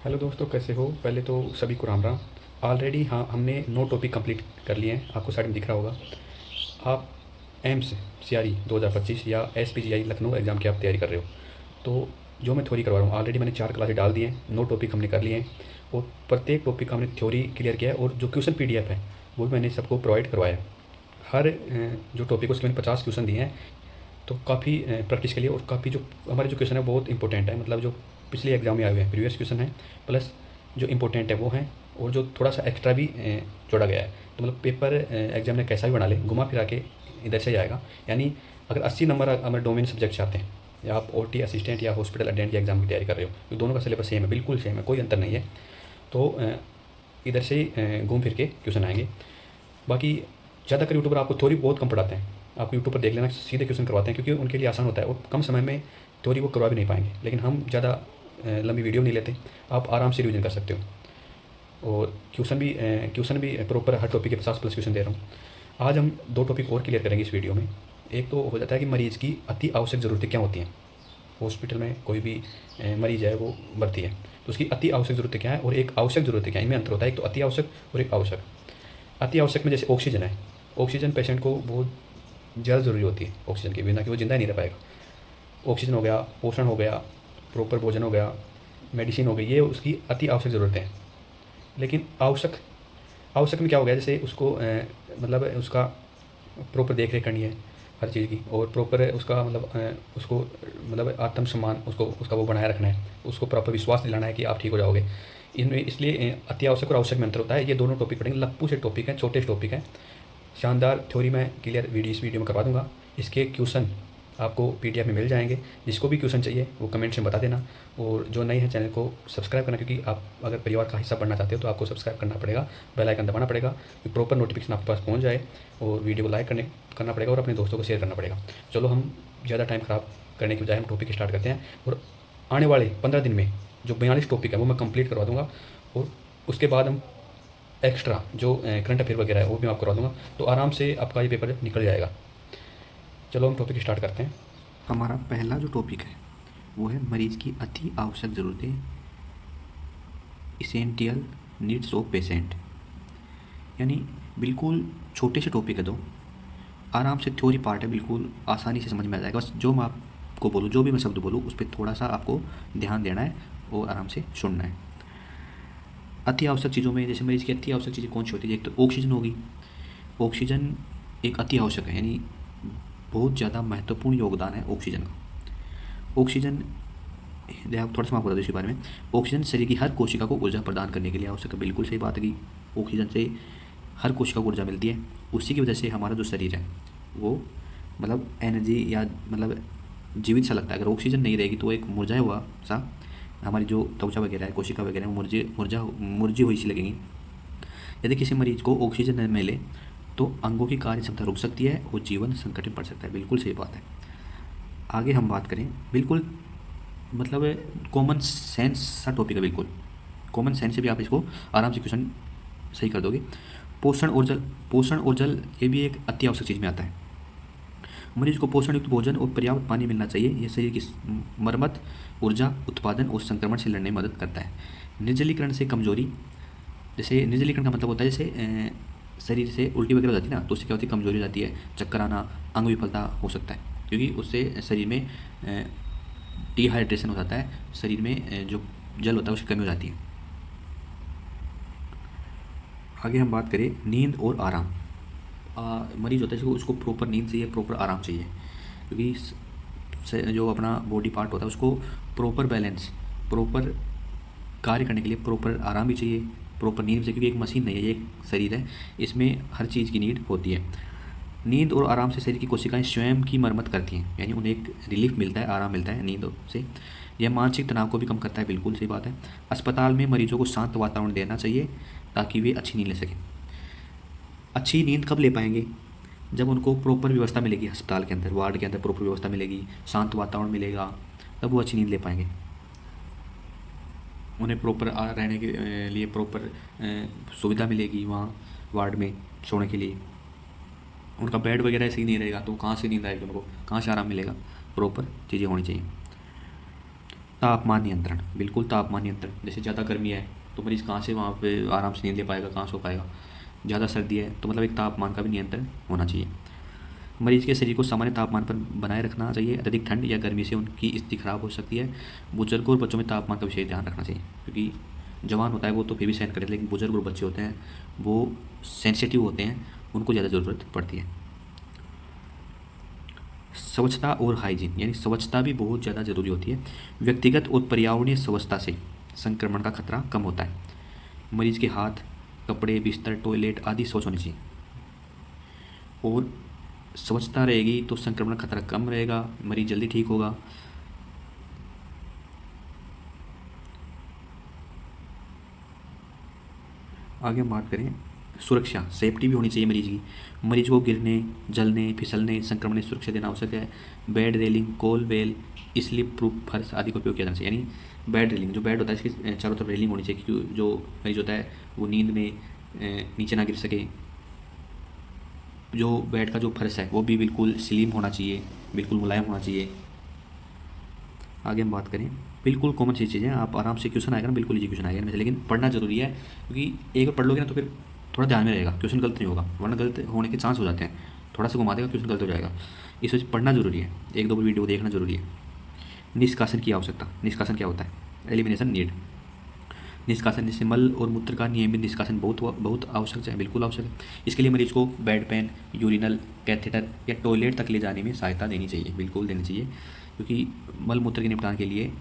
Hello दोस्तों, कैसे हो? पहले तो सभी को राम राम। ऑलरेडी हाँ, हमने 9 टॉपिक कंप्लीट कर लिए हैं, आपको साइड में दिख रहा होगा। आप एम्स सीआरई 2025 या एसपीजीआई लखनऊ एग्ज़ाम की आप तैयारी कर रहे हो, तो जो मैं थ्योरी करवा रहा हूँ, ऑलरेडी मैंने 4 क्लासेस डाल दिए हैं, 9 टॉपिक हमने कर लिए हैं और प्रत्येक टॉपिक का हमने थ्योरी क्लियर किया है और जो क्वेश्चन पीडीएफ है वो भी मैंने सबको प्रोवाइड करवाया है। हर जो टॉपिक है उसके मैंने 50 क्वेश्चन दिए हैं, तो काफ़ी प्रैक्टिस के लिए और काफ़ी जो हमारे जो क्वेश्चन है बहुत इंपॉर्टेंट है, मतलब जो पिछले एग्जाम में आए हुए हैं प्रीवियस क्वेश्चन है, प्लस जो इंपॉर्टेंट है वो हैं और जो थोड़ा सा एक्स्ट्रा भी जोड़ा गया है। तो मतलब पेपर एग्जाम ने कैसा भी बना ले, घुमा फिरा के इधर से जाएगा। यानी अगर 80 नंबर हमारे डोमेन सब्जेक्ट से आते हैं, या आप ओटी असिस्टेंट या हॉस्पिटल अटेंडेंट की एग्ज़ाम की तैयारी कर रहे हो, तो दोनों का सिलेबस सेम है, बिल्कुल सेम है, कोई अंतर नहीं है। तो इधर से ही घूम फिर के क्वेश्चन आएंगे। बाकी ज़्यादातर यूट्यूबर आपको थ्योरी बहुत कम पढ़ाते हैं, आपको यूट्यूब पर देख लेना, सीधे क्वेश्चन करवाते हैं क्योंकि उनके लिए आसान होता है और कम समय में थ्योरी वो करवा भी नहीं पाएंगे। लेकिन हम ज़्यादा लंबी वीडियो नहीं लेते, आप आराम से रिविजन कर सकते हो और क्वेश्चन भी प्रॉपर हर टॉपिक के 50+ क्वेश्चन दे रहा हूँ। आज हम 2 टॉपिक और क्लियर करेंगे इस वीडियो में। एक तो हो जाता है कि मरीज़ की अति आवश्यक ज़रूरतें क्या होती हैं। हॉस्पिटल में कोई भी मरीज़ है वो भर्ती है, तो उसकी अति आवश्यक ज़रूरतें क्या है और एक आवश्यक ज़रूरतें क्या है, इनमें अंतर होता है। एक तो अति आवश्यक और एक आवश्यक। अति आवश्यक में जैसे ऑक्सीजन है, ऑक्सीजन पेशेंट को बहुत ज़्यादा ज़रूरी होती है, ऑक्सीजन के बिना कि वो ज़िंदा ही नहीं रह पाएगा। ऑक्सीजन हो गया, पोषण हो गया, प्रॉपर भोजन हो गया, मेडिसिन हो गई, ये उसकी अति आवश्यक ज़रूरतें हैं। लेकिन आवश्यक आवश्यक में क्या हो गया, जैसे उसको मतलब उसका प्रॉपर देख रेख करनी है हर चीज़ की, और प्रॉपर उसका मतलब उसको मतलब आत्मसम्मान उसको उसका वो बनाए रखना है, उसको प्रॉपर विश्वास दिलाना है कि आप ठीक हो जाओगे। इनमें इसलिए अति आवश्यक और आवश्यक में अंतर होता है। ये दोनों टॉपिक पढ़ेंगे, लप्पू से टॉपिक हैं, छोटे से टॉपिक हैं। शानदार थ्योरी मैं क्लियर इस वीडियो में करवा दूंगा। इसके क्वेश्चन आपको पीडीएफ में मिल जाएंगे। जिसको भी क्वेश्चन चाहिए वो कमेंट्स में बता देना, और जो नए हैं चैनल को सब्सक्राइब करना, क्योंकि आप अगर परिवार का हिस्सा बनना चाहते हो तो आपको सब्सक्राइब करना पड़ेगा, बेल आइकन दबाना पड़ेगा कि प्रॉपर नोटिफिकेशन आपके पास पहुंच जाए, और वीडियो को लाइक करना पड़ेगा और अपने दोस्तों को शेयर करना पड़ेगा। चलो, हम ज़्यादा टाइम ख़राब करने की बजाय हम टॉपिक स्टार्ट करते हैं, और आने वाले 15 दिन में जो 42 टॉपिक है वो मैं कंप्लीट करवा दूंगा, और उसके बाद हम एक्स्ट्रा जो करंट अफेयर वगैरह है वो भी मैं आपको करवा दूंगा, तो आराम से आपका ये पेपर निकल जाएगा। चलो, हम टॉपिक स्टार्ट करते हैं। हमारा पहला जो टॉपिक है वो है मरीज़ की अति आवश्यक ज़रूरतें, इसेंशियल नीड्स ऑफ पेशेंट। यानी बिल्कुल छोटे से टॉपिक है, दो आराम से थ्योरी पार्ट है, बिल्कुल आसानी से समझ में आ जाएगा। बस जो मैं आपको बोलूँ, जो भी मैं शब्द बोलूँ उस पर थोड़ा सा आपको ध्यान देना है और आराम से सुनना है। अति आवश्यक चीज़ों में, जैसे मरीज़ की अति आवश्यक चीज़ें कौन सी होती है? एक तो ऑक्सीजन होगी। ऑक्सीजन एक अति आवश्यक है, यानी बहुत ज़्यादा महत्वपूर्ण योगदान है ऑक्सीजन का। ऑक्सीजन, थोड़ा सा मैं आपको बता दूँ इसके बारे में। ऑक्सीजन शरीर की हर कोशिका को ऊर्जा प्रदान करने के लिए आवश्यक है। बिल्कुल सही बात है कि ऑक्सीजन से हर कोशिका को ऊर्जा मिलती है। उसी की वजह से हमारा जो शरीर है वो मतलब एनर्जी या मतलब जीवित सा लगता है। अगर ऑक्सीजन नहीं रहेगी तो एक मुरझाया हुआ सा हमारी जो त्वचा वगैरह है, कोशिका वगैरह है, मुरझी हुई सी लगेंगी। यदि किसी मरीज को ऑक्सीजन न मिले तो अंगों की कार्य क्षमता रुक सकती है और जीवन संकट में पड़ सकता है। बिल्कुल सही बात है। आगे हम बात करें, बिल्कुल मतलब कॉमन सेंस सा टॉपिक है, बिल्कुल कॉमन सेंस से भी आप इसको आराम से क्वेश्चन सही कर दोगे। पोषण और जल ये भी एक अति आवश्यक चीज़ में आता है। मरीज को पोषण युक्त भोजन और पर्याप्त पानी मिलना चाहिए। यह शरीर की मरम्मत, ऊर्जा उत्पादन और संक्रमण से लड़ने में मदद करता है। निर्जलीकरण से कमजोरी, जैसे निर्जलीकरण का मतलब होता है जैसे शरीर से उल्टी वगैरह हो जाती है ना, तो उससे क्या होती है, कमजोरी हो जाती है, चक्कर आना, अंग विफलता हो सकता है, क्योंकि उससे शरीर में डिहाइड्रेशन हो जाता है, शरीर में जो जल होता है उसकी कमी हो जाती है। आगे हम बात करें नींद और आराम। मरीज होता है उसको प्रॉपर नींद चाहिए, प्रॉपर आराम चाहिए, क्योंकि जो अपना बॉडी पार्ट होता है उसको प्रॉपर बैलेंस, प्रॉपर कार्य करने के लिए प्रॉपर आराम भी चाहिए, प्रॉपर नींद भी चाहिए, क्योंकि एक मशीन नहीं है, ये एक शरीर है, इसमें हर चीज़ की नीड होती है। नींद और आराम से शरीर की कोशिकाएं स्वयं की मरम्मत करती हैं, यानी उन्हें एक रिलीफ मिलता है, आराम मिलता है नींद से। यह मानसिक तनाव को भी कम करता है। बिल्कुल सही बात है। अस्पताल में मरीजों को शांत वातावरण देना चाहिए ताकि वे अच्छी नींद ले सकें। अच्छी नींद कब ले पाएंगे? जब उनको प्रॉपर व्यवस्था मिलेगी, अस्पताल के अंदर, वार्ड के अंदर प्रॉपर व्यवस्था मिलेगी, शांत वातावरण मिलेगा, तब वो अच्छी नींद ले पाएंगे। उन्हें प्रॉपर रहने के लिए प्रॉपर सुविधा मिलेगी वहाँ वार्ड में सोने के लिए। उनका बेड वगैरह सही नहीं रहेगा तो कहाँ से नींद आएगी, उनको कहाँ से आराम मिलेगा? प्रॉपर चीज़ें होनी चाहिए। तापमान नियंत्रण, बिल्कुल तापमान नियंत्रण। जैसे ज़्यादा गर्मी है तो मरीज़ कहाँ से वहाँ पे आराम से नींद ले पाएगा, कहाँ सो पाएगा। ज़्यादा सर्दी है तो मतलब एक तापमान का भी नियंत्रण होना चाहिए। मरीज़ के शरीर को सामान्य तापमान पर बनाए रखना चाहिए। अत्यधिक ठंड या गर्मी से उनकी स्थिति खराब हो सकती है। बुजुर्गों और बच्चों में तापमान का विशेष ध्यान रखना चाहिए, क्योंकि जवान होता है वो तो फिर भी सहन करे, लेकिन बुजुर्ग और बच्चे होते हैं वो सेंसिटिव होते हैं, उनको ज़्यादा ज़रूरत पड़ती है। स्वच्छता और हाइजीन, यानी स्वच्छता भी बहुत ज़्यादा ज़रूरी होती है। व्यक्तिगत और पर्यावरणीय स्वच्छता से संक्रमण का खतरा कम होता है। मरीज़ के हाथ, कपड़े, बिस्तर, टॉयलेट आदि स्वच्छ होने चाहिए, और स्वच्छता रहेगी तो संक्रमण का खतरा कम रहेगा, मरीज़ जल्दी ठीक होगा। आगे हम बात करें सुरक्षा, सेफ्टी भी होनी चाहिए मरीज़ की। मरीज को गिरने, जलने, फिसलने, संक्रमण से सुरक्षा देना आवश्यक है। बेड रेलिंग, कोल बेल, स्लिप प्रूफ फर्श आदि का उपयोग किया जाना चाहिए। यानी बेड रेलिंग, जो बेड होता है इसकी चारों तरफ रेलिंग होनी चाहिए, क्योंकि जो मरीज होता है वो नींद में नीचे ना गिर सके। जो बेड का जो फर्श है वो भी बिल्कुल स्लिम होना चाहिए, बिल्कुल मुलायम होना चाहिए। आगे हम बात करें, बिल्कुल कॉमन सी चीज़ें, आप आराम से क्वेश्चन आएगा ना, बिल्कुल इजी क्वेश्चन आएगा इनमें से, लेकिन पढ़ना जरूरी है, क्योंकि एक बार पढ़ लोगे ना तो फिर थोड़ा ध्यान में रहेगा, क्वेश्चन गलत नहीं होगा, वरना गलत होने के चांस हो जाते हैं। थोड़ा सा घुमा देगा क्वेश्चन गलत हो जाएगा, इस वजह से पढ़ना जरूरी है, एक दो वीडियो देखना जरूरी है। निष्कासन की आवश्यकता, निष्कासन क्या होता है? Elimination need. निष्कासन जैसे मल और मूत्र का नियमित निष्कासन बहुत बहुत आवश्यक है, बिल्कुल आवश्यक है। इसके लिए मरीज को बेड पेन, यूरिनल, कैथेटर या टॉयलेट तक ले जाने में सहायता देनी चाहिए, बिल्कुल देनी चाहिए, क्योंकि मल मूत्र के निपटान के लिए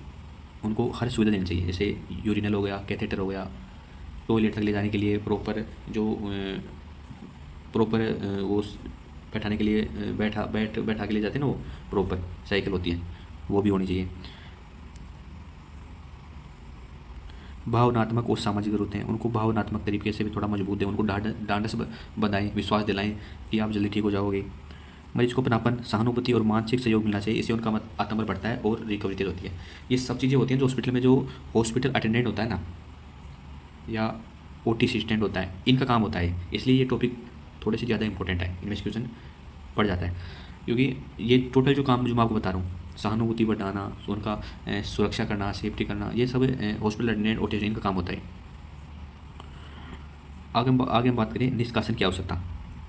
उनको हर सुविधा देनी चाहिए। जैसे यूरिनल हो गया, कैथेटर हो गया, टॉयलेट तक ले जाने के लिए प्रॉपर जो प्रॉपर वो बैठाने के लिए बैठा के ले जाते हैं ना, वो प्रॉपर साइकिल होती है, वो भी होनी चाहिए। भावनात्मक और सामाजिक ज़रूरतें, उनको भावनात्मक तरीके से भी थोड़ा मजबूत दें, उनको ढांढस बधाएं, विश्वास दिलाएं कि आप जल्दी ठीक हो जाओगे। मरीज को अपनापन, सहानुभूति और मानसिक सहयोग मिलना चाहिए, इससे उनका आत्मबल बढ़ता है और रिकवरी तेज होती है। ये सब चीज़ें होती हैं जो हॉस्पिटल में जो हॉस्पिटल अटेंडेंट होता है ना, या ओटी असिस्टेंट होता है, इनका काम होता है, इसलिए ये टॉपिक थोड़े से ज़्यादा इंपॉर्टेंट है, इन्वेस्टिगेशन पड़ जाता है, क्योंकि ये टोटल जो काम जो मैं आपको बता रहा हूँ, सहानुभूति बढ़ाना, उनका सुरक्षा करना, सेफ्टी करना, ये सब हॉस्पिटल अटेंडेंट ओटी इनका काम होता है। आगे हम बात करें निष्कासन की आवश्यकता,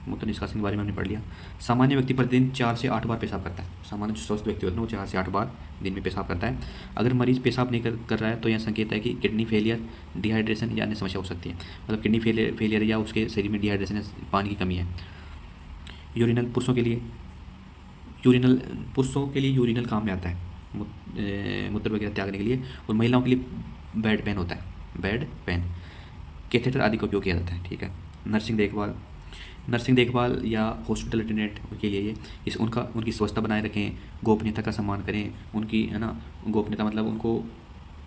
मूत्र निष्कासन के बारे में हमने पढ़ लिया। सामान्य व्यक्ति प्रतिदिन 4 से 8 बार पेशाब करता है, सामान्य जो स्वस्थ व्यक्ति होता है वो 4 से 8 बार दिन में पेशाब करता है। अगर मरीज पेशाब नहीं कर रहा है तो यह संकेत है कि किडनी फेलियर, डिहाइड्रेशन या अन्य समस्या हो सकती है, मतलब किडनी फेलियर या उसके शरीर में डिहाइड्रेशन या पानी की कमी है। यूरिनल, पुरुषों के लिए यूरिनल काम में आता है, मूत्र वगैरह त्यागने के लिए, और महिलाओं के लिए बेड पेन होता है, बेड पेन। कैथेटर आदि का उपयोग किया जाता है, ठीक है। नर्सिंग देखभाल या हॉस्पिटल अटेंडेंट के लिए उनकी स्वच्छता बनाए रखें, गोपनीयता का सम्मान करें, उनकी है ना, गोपनीयता मतलब उनको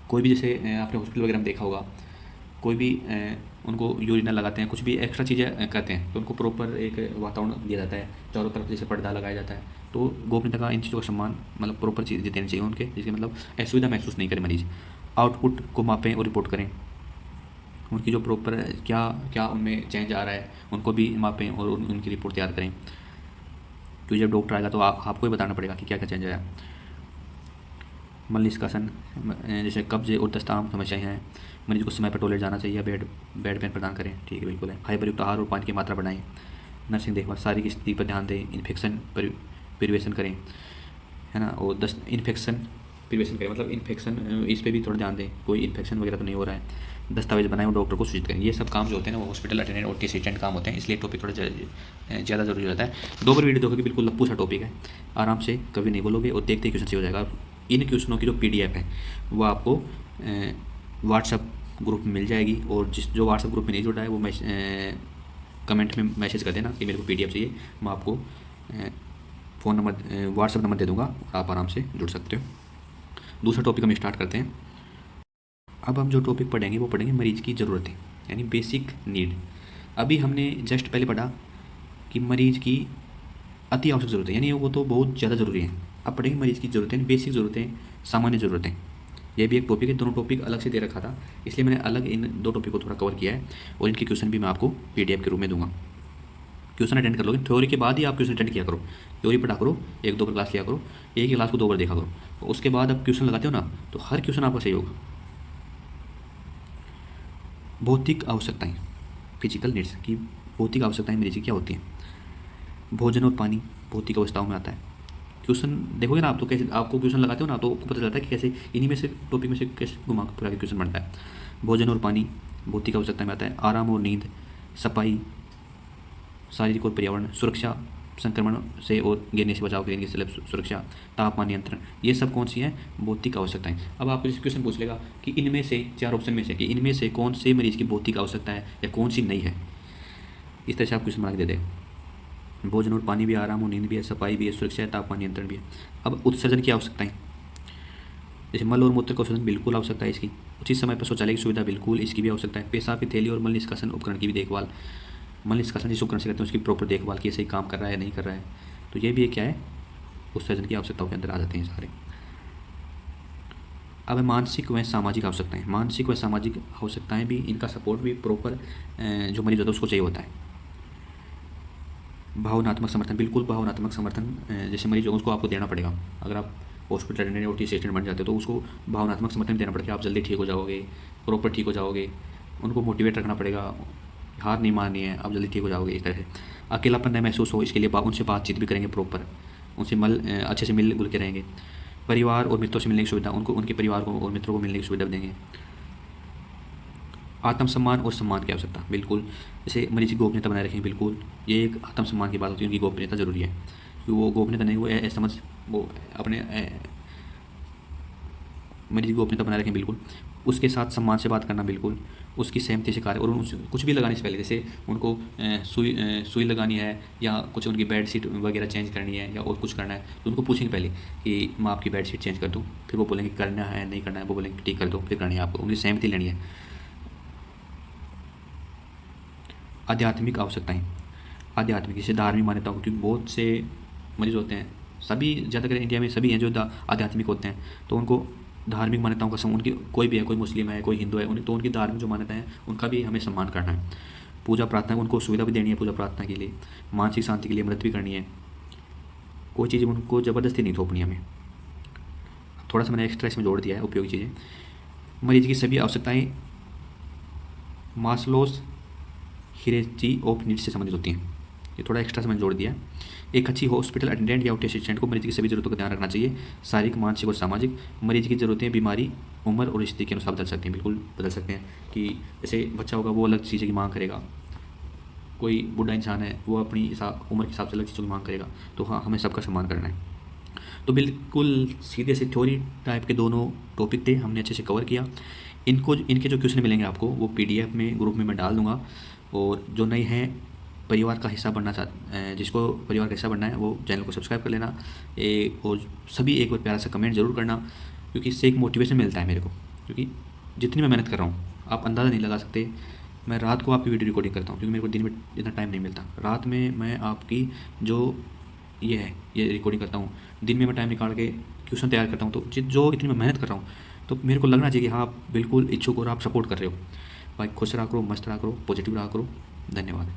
कोई भी, जैसे आपने हॉस्पिटल वगैरह में देखा होगा, कोई भी उनको यूरिनल लगाते हैं, कुछ भी एक्स्ट्रा चीज़ें करते हैं तो उनको प्रॉपर एक वातावरण दिया जाता है, चारों तरफ जैसे पर्दा लगाया जाता है, तो गोपनीयता का, इन चीज़ों का सम्मान, मतलब प्रॉपर चीज़ देनी चाहिए उनके, जिसके मतलब असुविधा महसूस नहीं करे मरीज। आउटपुट को मापें और रिपोर्ट करें, उनकी जो प्रॉपर क्या क्या उनमें चेंज आ रहा है उनको भी मापें और उनकी रिपोर्ट तैयार करें, क्योंकि जब डॉक्टर आएगा तो आपको ही बताना पड़ेगा कि क्या क्या चेंज आया। मल निष्कासन, जैसे कब्ज और दस्त आम समस्याएं हैं, मरीज को समय पर टॉयलेट जाना चाहिए, बेड पेन प्रदान करें, ठीक है, बिल्कुल है। फाइबर युक्त आहार और पानी की मात्रा बढ़ाएं। नर्सिंग देखभाल, शारीरिक स्थिति पर ध्यान दें, इन्फेक्शन प्रिवेशन करें, है ना, और दस्त इन्फेक्शन प्रिवेशन करें, मतलब इन्फेक्शन, इस पर भी थोड़ा ध्यान दें, कोई इन्फेक्शन वगैरह तो नहीं हो रहा है। दस्तावेज बनाएं और डॉक्टर को सूचित करें। ये सब काम जो होते हैं ना वो हॉस्पिटल अटेंडेंट और असिस्टेंट काम होते हैं, इसलिए टॉपिक थोड़ा ज़्यादा जरूरी होता है। 2 बार वीडियो देखोगे, बिल्कुल लप्पू सा टॉपिक है, आराम से कभी नहीं बोलोगे और देखते ही क्वेश्चन से हो जाएगा। इन क्वेश्चनों की जो PDF है वो आपको व्हाट्सअप ग्रुप में मिल जाएगी, और जो व्हाट्सअप ग्रुप में नहीं जुड़ा है वो कमेंट में मैसेज कर देना कि मेरे को PDF चाहिए, मैं आपको फ़ोन नंबर, व्हाट्सअप नंबर दे दूँगा, आप आराम से जुड़ सकते हो। दूसरा टॉपिक हम स्टार्ट करते हैं। अब हम जो टॉपिक पढ़ेंगे वो पढ़ेंगे मरीज़ की ज़रूरतें, यानी बेसिक नीड। अभी हमने जस्ट पहले पढ़ा कि मरीज़ की अति आवश्यक ज़रूरतें, यानी वो तो बहुत ज़्यादा ज़रूरी है। अब पढ़ेंगे मरीज़ की ज़रूरतें, बेसिक ज़रूरतें, सामान्य ज़रूरतें। ये भी एक टॉपिक है, दोनों टॉपिक अलग से दे रखा था, इसलिए मैंने अलग इन 2 टॉपिक को थोड़ा कवर किया है, और इनके क्वेश्चन भी मैं आपको PDF के रूप में दूंगा। क्वेश्चन अटेंड कर लोगे, थ्योरी के बाद ही आप क्वेश्चन अटेंड किया करो। थ्योरी पढ़ा करो, 1-2 बार क्लास लिया करो, एक ही क्लास को 2 बार देखा करो, तो उसके बाद आप क्वेश्चन लगाते हो ना, तो हर क्वेश्चन आपका सही होगा। भौतिक आवश्यकताएं, फिजिकल नीड्स की भौतिक आवश्यकताएं मरीज की क्या होती हैं? भोजन और पानी भौतिक अवस्थाओं में आता है। क्वेश्चन देखोगे ना आप, तो कैसे आपको क्वेश्चन लगाते हो ना, तो आपको पता चलता है कि कैसे इन्हीं में से टॉपिक में से कैसे घुमा फिरा के क्वेश्चन बनता है। भोजन और पानी भौतिक आवश्यकता में आता है। आराम और नींद, सफाई, शारीरिक और पर्यावरण, सुरक्षा, संक्रमण से और गिरने से बचाव के लिए सुरक्षा, तापमान नियंत्रण, ये सब कौन सी हैं? भौतिक आवश्यकताएं। अब आपको जैसे क्वेश्चन पूछ लेगा कि इनमें से 4 ऑप्शन में से कि इनमें से कौन से मरीज की भौतिक आवश्यकता है या कौन सी नहीं है, इस तरह से आप क्वेश्चन बना के दे दें। भोजन और पानी भी, आराम और नींद भी है, सफाई भी है, सुरक्षा है, तापमान नियंत्रण भी है। अब उत्सर्जन की आवश्यकताएं, जैसे मल और मूत्र का उत्सर्जन बिल्कुल आवश्यकता है इसकी। उचित समय पर शौचालय की सुविधा बिल्कुल, इसकी भी आवश्यकता है। पेशाब की थैली और मल निष्कासन उपकरण की भी देखभाल, मल निष्कासन जिस उपकरण से करते हैं उसकी प्रॉपर देखभाल की सही काम कर रहा है या नहीं कर रहा है, तो ये भी क्या है? उत्सर्जन की आवश्यकताओं के अंदर आ जाते हैं सारे। अब है मानसिक व सामाजिक आवश्यकताएं। मानसिक व सामाजिक आवश्यकताएं भी, इनका सपोर्ट भी प्रॉपर जो मरीज होता है उसको चाहिए होता है। भावनात्मक समर्थन, बिल्कुल भावनात्मक समर्थन जैसे मरीज होगा उसको आपको देना पड़ेगा। अगर आप हॉस्पिटल अटेंडेंट और टी असिस्टेंट बन जाते हो तो उसको भावनात्मक समर्थन देना पड़ेगा, आप जल्दी ठीक हो जाओगे, प्रॉपर ठीक हो जाओगे। उनको मोटिवेट रखना पड़ेगा, हार नहीं माननी है, आप जल्दी ठीक हो जाओगे। इस तरह से अकेलापन न महसूस हो, इसके लिए उनसे बातचीत भी करेंगे प्रॉपर, उनसे अच्छे से मिल के रहेंगे। परिवार और मित्रों से मिलने की सुविधा, उनको उनके परिवार को और मित्रों को मिलने की सुविधा देंगे। आत्मसम्मान और सम्मान की आवश्यकता, बिल्कुल जैसे मरीज की गोपनीयता बनाए रखेंगे, बिल्कुल ये एक आत्मसम्मान की बात होती है, उनकी गोपनीयता जरूरी है, क्योंकि वो गोपनीयता नहीं, वो समझ वो अपने मरीज की गोपनीयता बनाए रखें बिल्कुल। उसके साथ सम्मान से बात करना, बिल्कुल उसकी सहमति से कार्य, और उनसे कुछ भी लगाने से पहले, जैसे उनको सुई लगानी है या कुछ उनकी बेड शीट वगैरह चेंज करनी है या और कुछ करना है, तो उनको पूछेंगे पहले कि मैं आपकी बेड शीट चेंज कर दूँ, फिर वो बोलेंगे करना है नहीं करना है, वो बोलेंगे ठीक कर दो, फिर करनी है आपको, उनकी सहमति लेनी है। आध्यात्मिक आवश्यकताएं, आध्यात्मिक जैसे धार्मिक मान्यताओं, क्योंकि बहुत से मरीज होते हैं, सभी ज़्यादातर इंडिया में सभी हैं जो आध्यात्मिक होते हैं, तो उनको धार्मिक मान्यताओं का उनकी कोई भी है, कोई मुस्लिम है, कोई हिंदू है, उन्हें तो उनकी धार्मिक जो मान्यता है उनका भी हमें सम्मान करना है। पूजा प्रार्थना, उनको सुविधा भी देनी है पूजा प्रार्थना के लिए, मानसिक शांति के लिए मदद भी करनी है, कोई चीज़ उनको ज़बरदस्ती नहीं थोपनी हमें। थोड़ा सा मैंने एक्स्ट्रा इसमें जोड़ दिया है उपयोगी चीज़ें। मरीज की सभी आवश्यकताएँ मास्लोस हियरार्ची ऑफ नीड्स से संबंधित होती हैं, ये थोड़ा एक्स्ट्रा से मैंने जोड़ दिया है। एक अच्छी हॉस्पिटल अटेंडेंट या असिस्टेंट को मरीज की सभी जरूरतों का ध्यान रखना चाहिए, शारीरिक, मानसिक और सामाजिक। मरीज की जरूरतें बीमारी, उम्र और स्थिति के अनुसार बदल सकती हैं, बिल्कुल बदल सकते हैं, कि जैसे बच्चा होगा वो अलग चीज़ें की मांग करेगा, कोई बूढ़ा इंसान है वो अपनी उम्र के हिसाब से अलग चीज़ों की मांग करेगा, तो हाँ हमें सबका सम्मान करना है। तो बिल्कुल सीधे से थ्योरी टाइप के दोनों टॉपिक थे, हमने अच्छे से कवर किया। इनके जो क्वेश्चन मिलेंगे आपको वो PDF में ग्रुप में मैं डाल दूँगा, और जो नए हैं परिवार का हिस्सा बनना जिसको परिवार का हिस्सा बनना है वो चैनल को सब्सक्राइब कर लेना, और सभी एक बार प्यारा सा कमेंट ज़रूर करना, क्योंकि इससे एक मोटिवेशन मिलता है मेरे को, क्योंकि जितनी मैं मेहनत कर रहा हूँ आप अंदाज़ा नहीं लगा सकते। मैं रात को आपकी वीडियो रिकॉर्डिंग करता हूँ, क्योंकि मेरे को दिन में इतना टाइम नहीं मिलता, रात में मैं आपकी जो ये रिकॉर्डिंग करता हूँ, दिन में मैं टाइम निकाल के क्वेश्चन तैयार करता हूँ, तो जो इतनी मैं मेहनत कर रहा हूँ तो मेरे को लगना चाहिए कि हाँ आप बिल्कुल इच्छुक और आप सपोर्ट कर रहे हो। भाई खुश रहा करो, मस्त रहा करो, पॉजिटिव रहा करो। धन्यवाद।